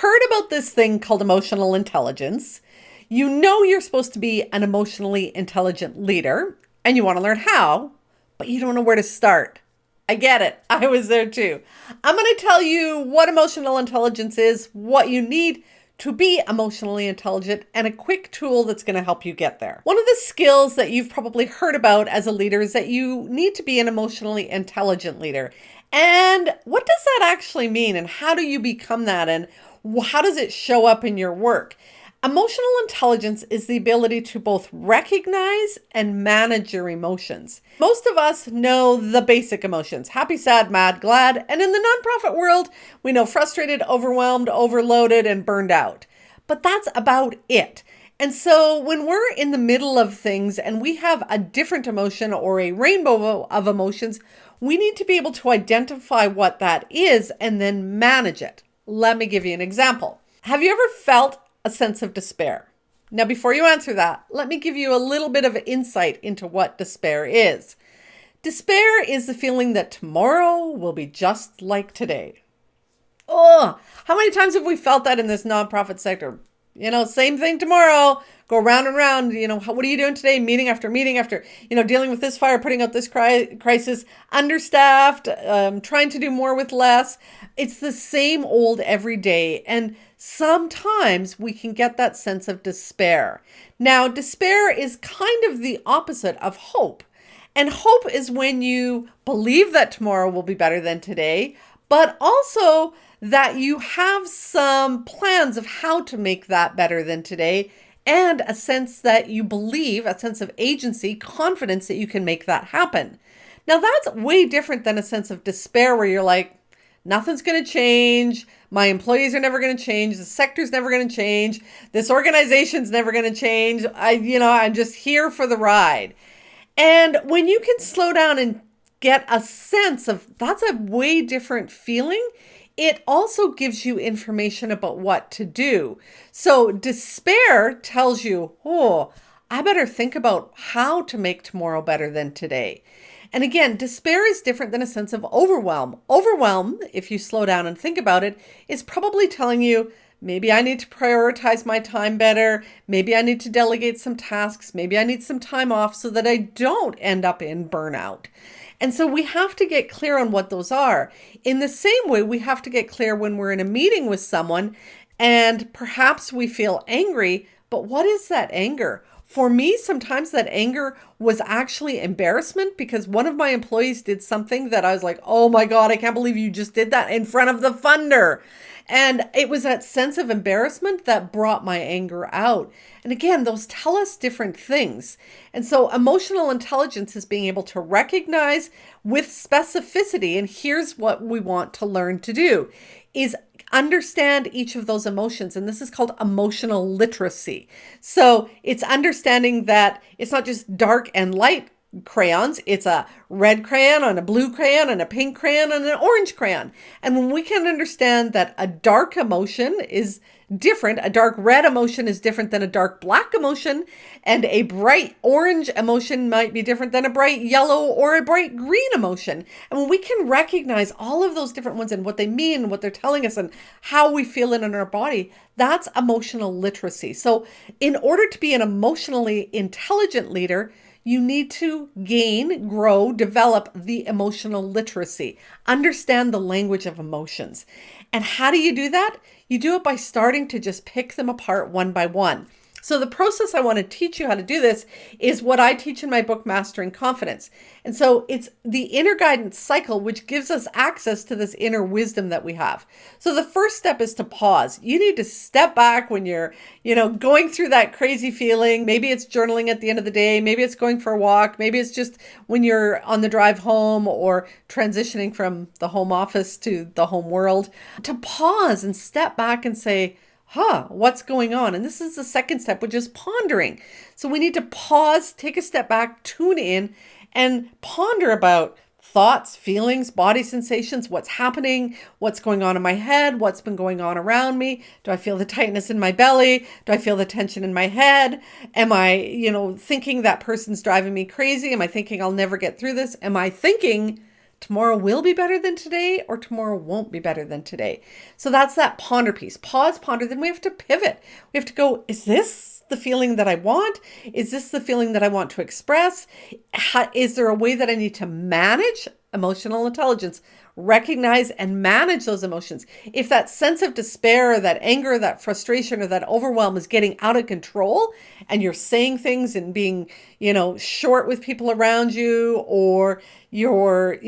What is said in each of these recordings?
heard about this thing called emotional intelligence. You know you're supposed to be an emotionally intelligent leader and you want to learn how, but you don't know where to start. I get it. I was there too. I'm going to tell you what emotional intelligence is, what you need to be emotionally intelligent, and a quick tool that's going to help you get there. One of the skills that you've probably heard about as a leader is that you need to be an emotionally intelligent leader. And what does that actually mean? And how do you become that? And how does it show up in your work? Emotional intelligence is the ability to both recognize and manage your emotions. Most of us know the basic emotions: happy, sad, mad, glad. And in the nonprofit world, we know frustrated, overwhelmed, overloaded, and burned out. But that's about it. And so when we're in the middle of things and we have a different emotion or a rainbow of emotions, we need to be able to identify what that is and then manage it. Let me give you an example. Have you ever felt a sense of despair? Now, before you answer that, let me give you a little bit of insight into what despair is. Despair is the feeling that tomorrow will be just like today. Oh, how many times have we felt that in this nonprofit sector? Same thing tomorrow, go round and round. What are you doing today? Meeting after meeting after, dealing with this fire, putting out this crisis, understaffed, trying to do more with less. It's the same old every day. And sometimes we can get that sense of despair. Now, despair is kind of the opposite of hope. And hope is when you believe that tomorrow will be better than today, but also that you have some plans of how to make that better than today, and a sense that you believe, a sense of agency, confidence that you can make that happen. Now, that's way different than a sense of despair where you're like, nothing's going to change. My employees are never going to change. The sector's never going to change. This organization's never going to change. I'm just here for the ride. And when you can slow down and get a sense of that's a way different feeling, it also gives you information about what to do. So despair tells you, I better think about how to make tomorrow better than today. And again, despair is different than a sense of overwhelm. Overwhelm, if you slow down and think about it, is probably telling you, maybe I need to prioritize my time better. Maybe I need to delegate some tasks. Maybe I need some time off so that I don't end up in burnout. And so we have to get clear on what those are. In the same way, we have to get clear when we're in a meeting with someone and perhaps we feel angry, but what is that anger? For me, sometimes that anger was actually embarrassment because one of my employees did something that I was like, oh my God, I can't believe you just did that in front of the funder. And it was that sense of embarrassment that brought my anger out. And again, those tell us different things. And so emotional intelligence is being able to recognize with specificity. And here's what we want to learn to do is understand each of those emotions. And this is called emotional literacy. So it's understanding that it's not just dark and light crayons. It's a red crayon and a blue crayon and a pink crayon and an orange crayon. And when we can understand that a dark emotion is different, a dark red emotion is different than a dark black emotion, and a bright orange emotion might be different than a bright yellow or a bright green emotion. And when we can recognize all of those different ones and what they mean, what they're telling us, and how we feel it in our body, that's emotional literacy. So in order to be an emotionally intelligent leader, you need to gain, grow, develop the emotional literacy, understand the language of emotions. And how do you do that? You do it by starting to just pick them apart one by one. So the process I want to teach you how to do this is what I teach in my book, Mastering Confidence. And so it's the inner guidance cycle, which gives us access to this inner wisdom that we have. So the first step is to pause. You need to step back when you're, going through that crazy feeling. Maybe it's journaling at the end of the day. Maybe it's going for a walk. Maybe it's just when you're on the drive home or transitioning from the home office to the home world. To pause and step back and say, what's going on? And this is the second step, which is pondering. So we need to pause, take a step back, tune in, and ponder about thoughts, feelings, body sensations, what's happening, what's going on in my head, what's been going on around me. Do I feel the tightness in my belly? Do I feel the tension in my head? Am I, thinking that person's driving me crazy? Am I thinking I'll never get through this? Am I thinking tomorrow will be better than today or tomorrow won't be better than today. So that's that ponder piece. Pause, ponder, then we have to pivot. We have to go, is this the feeling that I want? Is this the feeling that I want to express? Is there a way that I need to manage emotional intelligence? Recognize and manage those emotions. If that sense of despair or that anger, or that frustration or that overwhelm is getting out of control and you're saying things and being, short with people around you, or you're,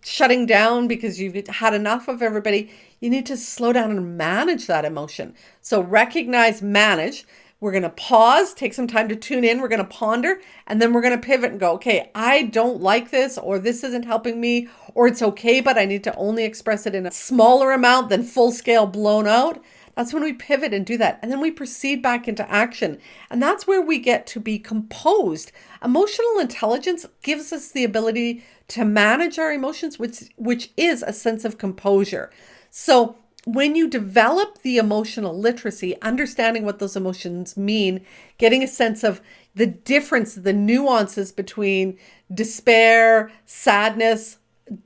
shutting down because you've had enough of everybody, you need to slow down and manage that emotion. So recognize, manage. We're going to pause, take some time to tune in. We're going to ponder, and then we're going to pivot and go, okay, I don't like this, or this isn't helping me, or it's okay, but I need to only express it in a smaller amount than full scale blown out. That's when we pivot and do that. And then we proceed back into action. And that's where we get to be composed. Emotional intelligence gives us the ability to manage our emotions, which is a sense of composure. So when you develop the emotional literacy, understanding what those emotions mean, getting a sense of the difference, the nuances between despair, sadness,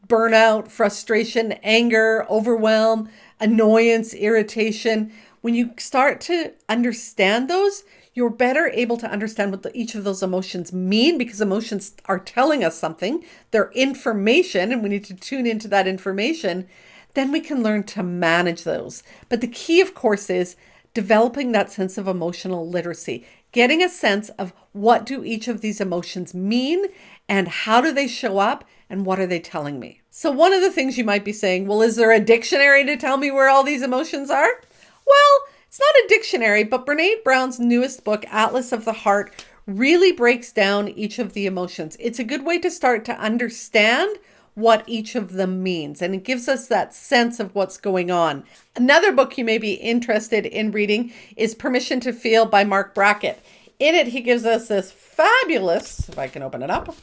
burnout, frustration, anger, overwhelm, annoyance, irritation. When you start to understand those, you're better able to understand what each of those emotions mean, because emotions are telling us something. They're information, and we need to tune into that information. Then we can learn to manage those. But the key, of course, is developing that sense of emotional literacy, getting a sense of what do each of these emotions mean and how do they show up and what are they telling me. So one of the things you might be saying, well, is there a dictionary to tell me where all these emotions are? Well, it's not a dictionary, but Brené Brown's newest book, Atlas of the Heart, really breaks down each of the emotions. It's a good way to start to understand what each of them means, and it gives us that sense of what's going on. Another book you may be interested in reading is Permission to Feel by Mark Brackett. In it, he gives us this fabulous, if I can open it up,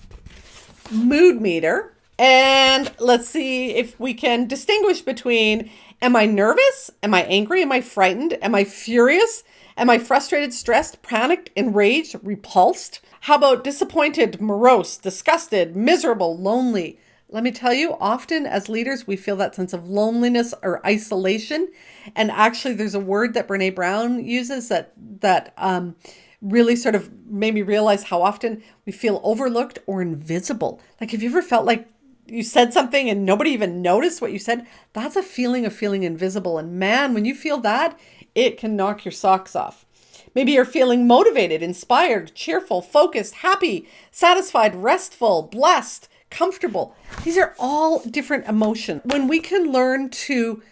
mood meter. And let's see if we can distinguish between, am I nervous? Am I angry? Am I frightened? Am I furious? Am I frustrated, stressed, panicked, enraged, repulsed? How about disappointed, morose, disgusted, miserable, lonely? Let me tell you, often as leaders, we feel that sense of loneliness or isolation. And actually, there's a word that Brené Brown uses that really sort of made me realize how often we feel overlooked or invisible. Like, have you ever felt like you said something and nobody even noticed what you said? That's a feeling of feeling invisible. And man, when you feel that, it can knock your socks off. Maybe you're feeling motivated, inspired, cheerful, focused, happy, satisfied, restful, blessed, comfortable. These are all different emotions. When we can learn to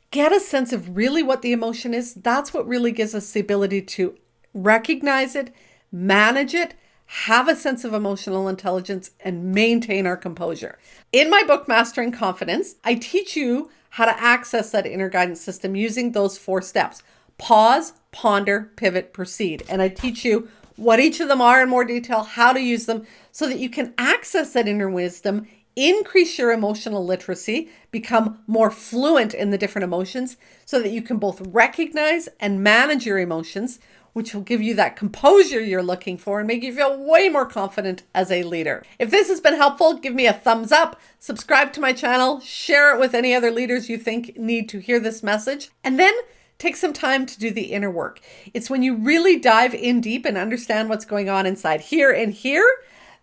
get a sense of really what the emotion is, that's what really gives us the ability to recognize it, manage it, have a sense of emotional intelligence, and maintain our composure. In my book, Mastering Confidence, I teach you how to access that inner guidance system using those 4 steps: pause, ponder, pivot, proceed. And I teach you what each of them are in more detail, how to use them, so that you can access that inner wisdom, increase your emotional literacy, become more fluent in the different emotions, so that you can both recognize and manage your emotions, which will give you that composure you're looking for and make you feel way more confident as a leader. If this has been helpful, give me a thumbs up, subscribe to my channel, share it with any other leaders you think need to hear this message, and then take some time to do the inner work. It's when you really dive in deep and understand what's going on inside here and here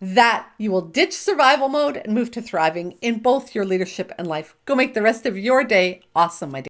that you will ditch survival mode and move to thriving in both your leadership and life. Go make the rest of your day awesome, my dear.